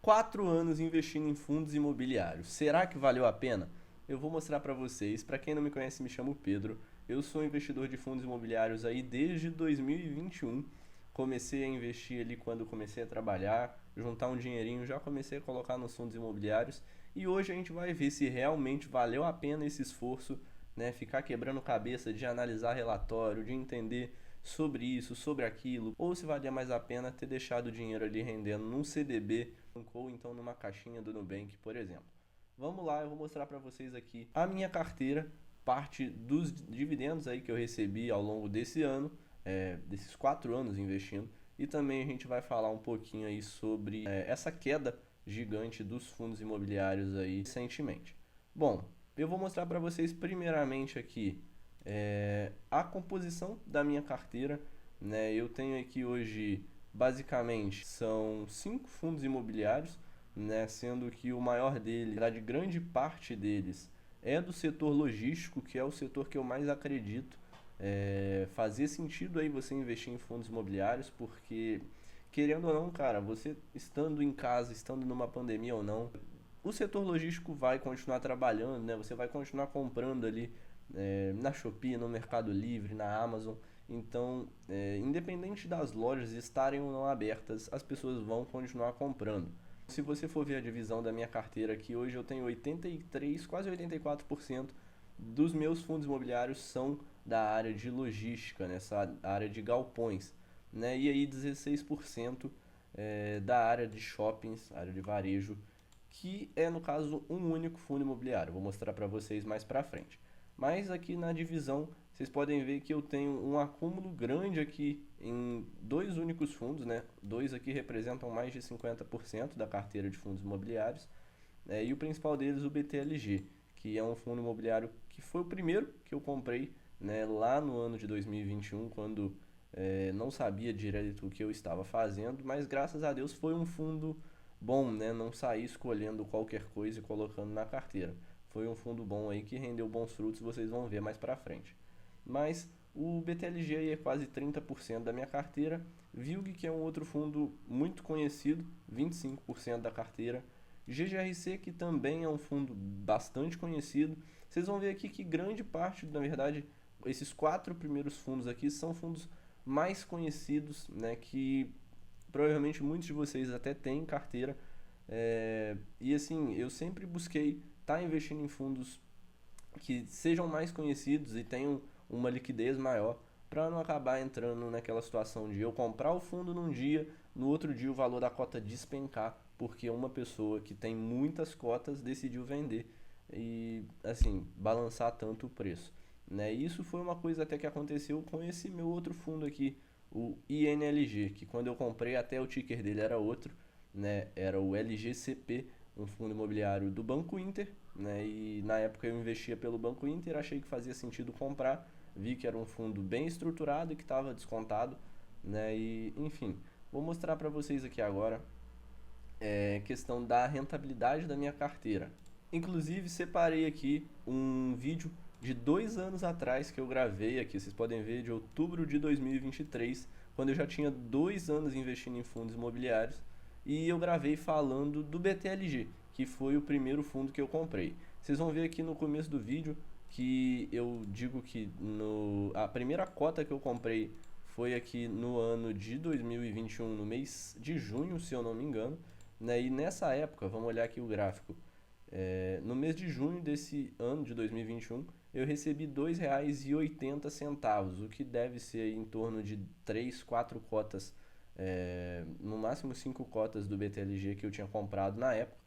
4 anos investindo em fundos imobiliários. Será que valeu a pena? Eu vou mostrar para vocês. Para quem não me conhece, me chamo Pedro. Eu sou investidor de fundos imobiliários aí desde 2021. Comecei a investir ali quando comecei a trabalhar, juntar um dinheirinho, já comecei a colocar nos fundos imobiliários e hoje a gente vai ver se realmente valeu a pena esse esforço, né? Ficar quebrando cabeça de analisar relatório, de entender sobre isso, sobre aquilo, ou se valia mais a pena ter deixado o dinheiro ali rendendo num CDB ou então numa caixinha do Nubank, por exemplo. Vamos lá, eu vou mostrar para vocês aqui a minha carteira, parte dos dividendos aí que eu recebi ao longo desse ano, desses 4 anos investindo, e também a gente vai falar um pouquinho aí sobre essa queda gigante dos fundos imobiliários aí recentemente. Bom, eu vou mostrar para vocês primeiramente aqui a composição da minha carteira, né? Eu tenho aqui hoje basicamente são 5 fundos imobiliários, né? Sendo que o maior deles, na verdade, grande parte deles é do setor logístico, que é o setor que eu mais acredito. Fazia sentido aí você investir em fundos imobiliários, porque querendo ou não, cara, você estando em casa, estando numa pandemia ou não, o setor logístico vai continuar trabalhando, né? Você vai continuar comprando ali na Shopee, no Mercado Livre, na Amazon. Então, independente das lojas estarem ou não abertas, as pessoas vão continuar comprando. Se você for ver a divisão da minha carteira aqui, hoje eu tenho 83, quase 84% dos meus fundos imobiliários são da área de logística, nessa área de galpões, né? E aí 16% da área de shoppings, área de varejo, que é no caso um único fundo imobiliário. Vou mostrar para vocês mais para frente. Mas aqui na divisão, vocês podem ver que eu tenho um acúmulo grande aqui em dois únicos fundos, né? Dois aqui representam mais de 50% da carteira de fundos imobiliários, e o principal deles, o BTLG, que é um fundo imobiliário que foi o primeiro que eu comprei, né, lá no ano de 2021, quando não sabia direito o que eu estava fazendo, mas graças a Deus foi um fundo bom, né? Não saí escolhendo qualquer coisa e colocando na carteira. Foi um fundo bom aí que rendeu bons frutos, vocês vão ver mais para frente. Mas o BTLG aí é quase 30% da minha carteira. VILG, que é um outro fundo muito conhecido, 25% da carteira. GGRC, que também é um fundo bastante conhecido. Vocês vão ver aqui que grande parte, na verdade, esses 4 primeiros fundos aqui são fundos mais conhecidos, né, que provavelmente muitos de vocês até têm carteira. E assim, eu sempre busquei estar investindo em fundos que sejam mais conhecidos e tenham uma liquidez maior, para não acabar entrando naquela situação de eu comprar o fundo num dia, no outro dia o valor da cota despencar, porque uma pessoa que tem muitas cotas decidiu vender e assim balançar tanto o preço, né? Isso foi uma coisa até que aconteceu com esse meu outro fundo aqui, o INLG, que quando eu comprei até o ticker dele era outro, né? Era o LGCP, um fundo imobiliário do Banco Inter, né? E na época eu investia pelo Banco Inter, achei que fazia sentido comprar, vi que era um fundo bem estruturado e que estava descontado, né? E enfim, vou mostrar para vocês aqui agora questão da rentabilidade da minha carteira. Inclusive separei aqui um vídeo de 2 anos atrás que eu gravei aqui, vocês podem ver, de outubro de 2023, quando eu já tinha 2 anos investindo em fundos imobiliários, e eu gravei falando do BTLG, que foi o primeiro fundo que eu comprei. Vocês vão ver aqui no começo do vídeo que eu digo que a primeira cota que eu comprei foi aqui no ano de 2021, no mês de junho, se eu não me engano, né? E nessa época, vamos olhar aqui o gráfico, no mês de junho desse ano de 2021, eu recebi R$ 2,80, o que deve ser em torno de 3, 4 cotas, no máximo 5 cotas do BTLG que eu tinha comprado na época.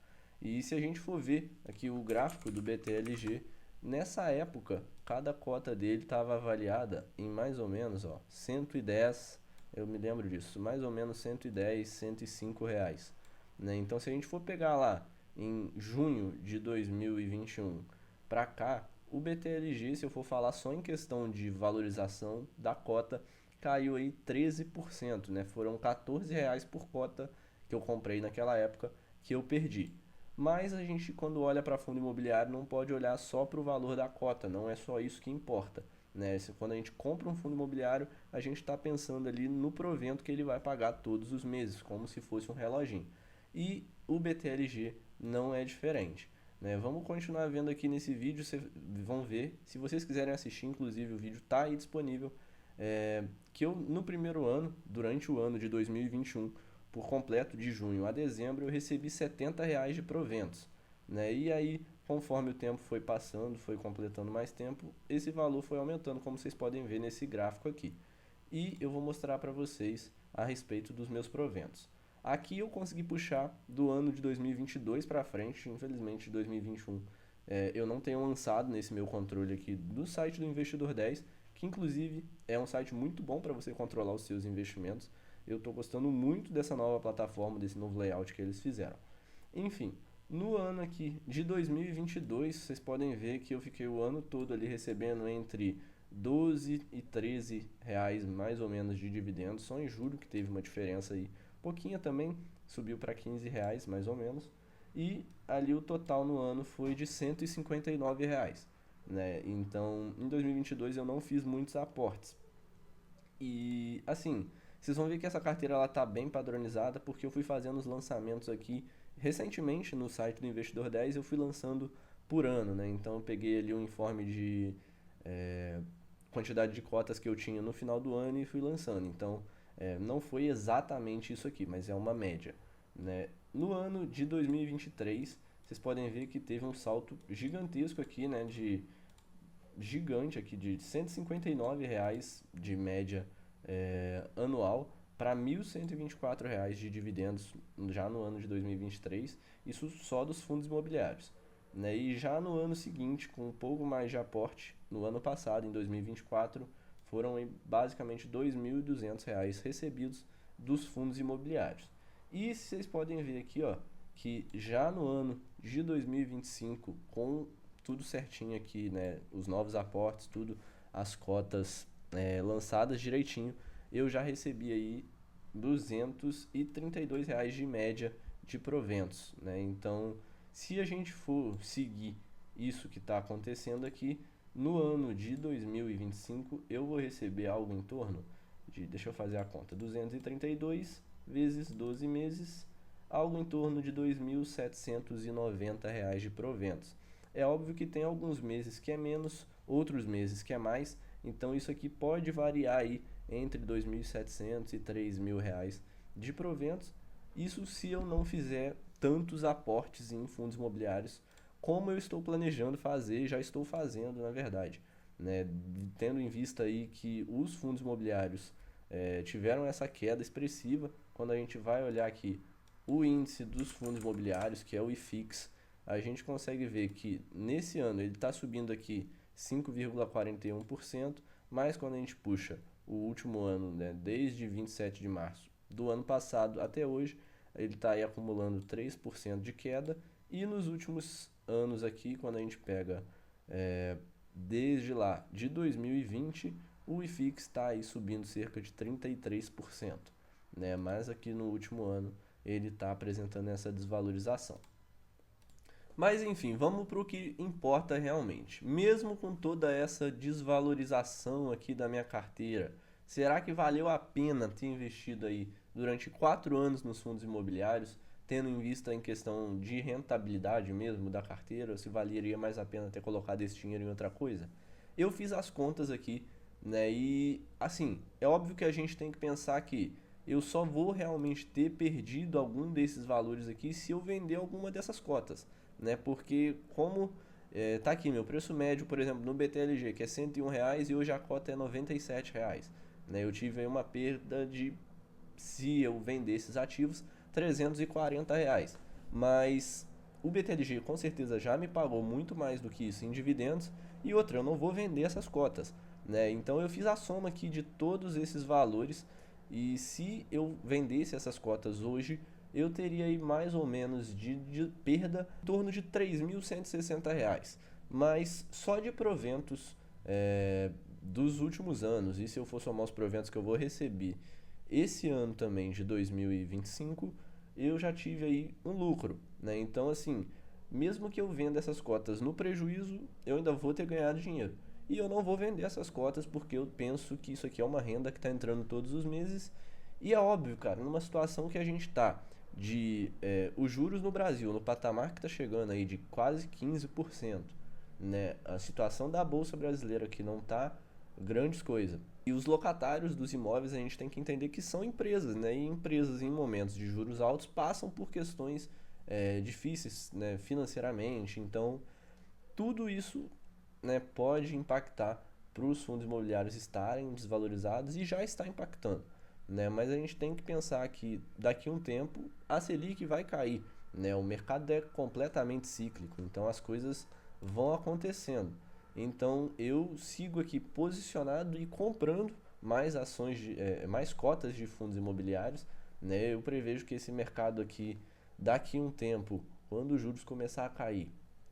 E se a gente for ver aqui o gráfico do BTLG, nessa época, cada cota dele estava avaliada em mais ou menos 110, eu me lembro disso, mais ou menos 110, R$ 105, né? Então se a gente for pegar lá em junho de 2021 para cá, o BTLG, se eu for falar só em questão de valorização da cota, caiu aí 13%, né? Foram R$ 14 por cota que eu comprei naquela época que eu perdi. Mas a gente, quando olha para fundo imobiliário, não pode olhar só para o valor da cota, não é só isso que importa, né? Quando a gente compra um fundo imobiliário, a gente está pensando ali no provento que ele vai pagar todos os meses, como se fosse um reloginho. E o BTLG não é diferente, né? Vamos continuar vendo aqui nesse vídeo, vocês vão ver. Se vocês quiserem assistir, inclusive o vídeo está aí disponível. Que eu no primeiro ano, durante o ano de 2021, por completo, de junho a dezembro, eu recebi R$ 70 de proventos, né? E aí, conforme o tempo foi passando, foi completando mais tempo, esse valor foi aumentando, como vocês podem ver nesse gráfico aqui. E eu vou mostrar para vocês a respeito dos meus proventos. Aqui eu consegui puxar do ano de 2022 para frente, infelizmente 2021 eu não tenho lançado nesse meu controle aqui do site do Investidor 10, que inclusive é um site muito bom para você controlar os seus investimentos. Eu estou gostando muito dessa nova plataforma, desse novo layout que eles fizeram. Enfim, no ano aqui de 2022, vocês podem ver que eu fiquei o ano todo ali recebendo entre 12 e 13 reais mais ou menos de dividendos. Só em julho que teve uma diferença aí, pouquinha também, subiu para 15 reais mais ou menos. E ali o total no ano foi de 159 reais, né? Então, em 2022 eu não fiz muitos aportes. E assim, vocês vão ver que essa carteira ela tá bem padronizada, porque eu fui fazendo os lançamentos aqui recentemente no site do Investidor 10, eu fui lançando por ano, né? Então eu peguei ali um informe de quantidade de cotas que eu tinha no final do ano e fui lançando. Então, não foi exatamente isso aqui, mas é uma média, né? No ano de 2023, vocês podem ver que teve um salto gigantesco aqui, né? Gigante aqui, de R$ 159 reais de média anual para R$ 1.124 reais de dividendos já no ano de 2023, isso só dos fundos imobiliários, né? E já no ano seguinte, com um pouco mais de aporte, no ano passado, em 2024, foram basicamente R$ 2.200 reais recebidos dos fundos imobiliários. E vocês podem ver aqui, ó, que já no ano de 2025, com tudo certinho aqui, né, os novos aportes, tudo, as cotas lançadas direitinho, eu já recebi aí R$ 232 reais de média de proventos, né? Então, se a gente for seguir isso que está acontecendo aqui, no ano de 2025 eu vou receber algo em torno de, deixa eu fazer a conta, 232 vezes 12 meses, algo em torno de R$ 2.790 reais de proventos. É óbvio que tem alguns meses que é menos, outros meses que é mais, então isso aqui pode variar aí entre R$ 2.700 e R$ 3.000 reais de proventos. Isso se eu não fizer tantos aportes em fundos imobiliários como eu estou planejando fazer, já estou fazendo na verdade, né? Tendo em vista aí que os fundos imobiliários tiveram essa queda expressiva. Quando a gente vai olhar aqui o índice dos fundos imobiliários, que é o IFIX, a gente consegue ver que nesse ano ele está subindo aqui 5,41%, mas quando a gente puxa o último ano, né, desde 27 de março do ano passado até hoje, ele está aí acumulando 3% de queda, e nos últimos anos aqui, quando a gente pega desde lá de 2020, o IFIX está aí subindo cerca de 33%, né, mas aqui no último ano ele está apresentando essa desvalorização. Mas enfim, vamos para o que importa realmente. Mesmo com toda essa desvalorização aqui da minha carteira, será que valeu a pena ter investido aí durante 4 anos nos fundos imobiliários, tendo em vista em questão de rentabilidade mesmo da carteira, ou se valeria mais a pena ter colocado esse dinheiro em outra coisa? Eu fiz as contas aqui, né? E assim, é óbvio que a gente tem que pensar que eu só vou realmente ter perdido algum desses valores aqui se eu vender alguma dessas cotas, né? Porque como tá aqui meu preço médio, por exemplo, no BTLG, que é R$ 101 reais, e hoje a cota é R$ 97 reais, né? Eu tive aí uma perda de, se eu vender esses ativos, R$ 340 reais. Mas o BTLG com certeza já me pagou muito mais do que isso em dividendos, e outra, eu não vou vender essas cotas, né? Então eu fiz a soma aqui de todos esses valores, e se eu vendesse essas cotas hoje, eu teria aí mais ou menos de perda em torno de R$ 3.160 reais. Mas só de proventos dos últimos anos, e se eu for somar os proventos que eu vou receber esse ano também de 2025, eu já tive aí um lucro, né? Então assim, mesmo que eu venda essas cotas no prejuízo, eu ainda vou ter ganhado dinheiro. E eu não vou vender essas cotas porque eu penso que isso aqui é uma renda que está entrando todos os meses. E é óbvio, cara, numa situação que a gente está os juros no Brasil, no patamar que está chegando aí de quase 15%, né? A situação da Bolsa Brasileira que não está grandes coisas. E os locatários dos imóveis a gente tem que entender que são empresas, né? E empresas em momentos de juros altos passam por questões difíceis, né, financeiramente. Então, tudo isso, né, pode impactar para os fundos imobiliários estarem desvalorizados e já está impactando, né? Mas a gente tem que pensar que daqui a um tempo a Selic vai cair, né? O mercado é completamente cíclico, então as coisas vão acontecendo. Então eu sigo aqui posicionado e comprando mais ações, mais cotas de fundos imobiliários, né? Eu prevejo que esse mercado aqui, daqui a um tempo, quando os juros começar a cair,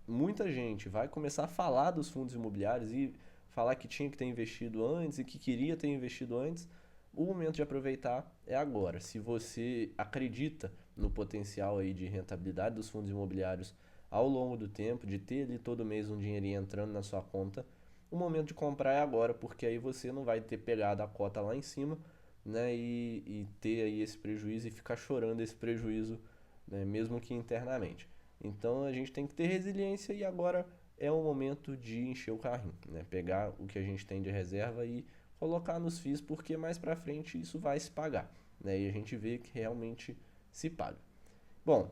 muita gente vai começar a falar dos fundos imobiliários e falar que tinha que ter investido antes e que queria ter investido antes. O momento de aproveitar é agora. Se você acredita no potencial aí de rentabilidade dos fundos imobiliários ao longo do tempo, de ter ali todo mês um dinheirinho entrando na sua conta, o momento de comprar é agora, porque aí você não vai ter pegado a cota lá em cima, né, e ter aí esse prejuízo e ficar chorando esse prejuízo, né, mesmo que internamente. Então a gente tem que ter resiliência e agora é o momento de encher o carrinho, né, pegar o que a gente tem de reserva e colocar nos FIIs, porque mais para frente isso vai se pagar, né, e a gente vê que realmente se paga. Bom,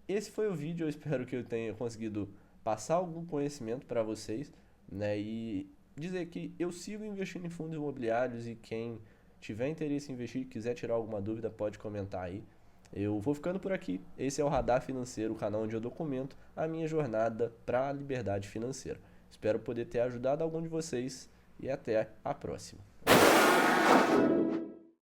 esse foi o vídeo, eu espero que eu tenha conseguido passar algum conhecimento para vocês, né, e dizer que eu sigo investindo em fundos imobiliários e quem tiver interesse em investir, quiser tirar alguma dúvida, pode comentar aí. Eu vou ficando por aqui. Esse é o Radar Financeiro, o canal onde eu documento a minha jornada para a liberdade financeira. Espero poder ter ajudado algum de vocês e até a próxima.